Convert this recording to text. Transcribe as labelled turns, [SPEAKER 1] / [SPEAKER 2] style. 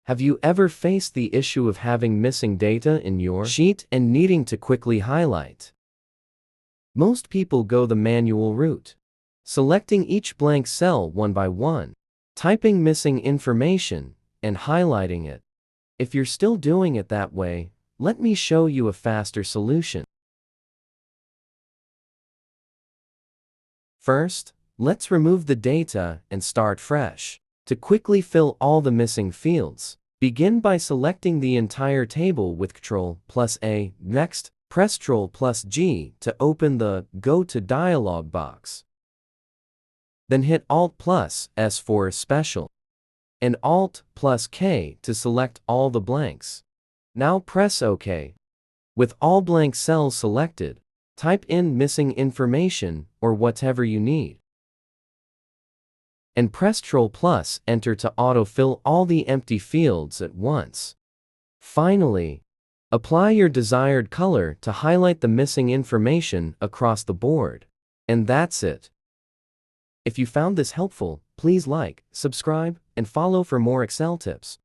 [SPEAKER 1] Have you ever faced the issue of having missing data in your sheet and needing to quickly highlight? Most people go the manual route, selecting each blank cell one by one, typing missing information, and highlighting it. If you're still doing it that way, let me show you a faster solution. First, let's remove the data and start fresh. To quickly fill all the missing fields, begin by selecting the entire table with Ctrl+A. Next, press Ctrl+G to open the Go to dialog box. Then hit Alt+S for Special, and Alt+K to select all the blanks. Now press OK. With all blank cells selected, type in missing information or whatever you need, and press Ctrl+Enter to autofill all the empty fields at once. Finally, apply your desired color to highlight the missing information across the board. And that's it. If you found this helpful, please like, subscribe, and follow for more Excel tips.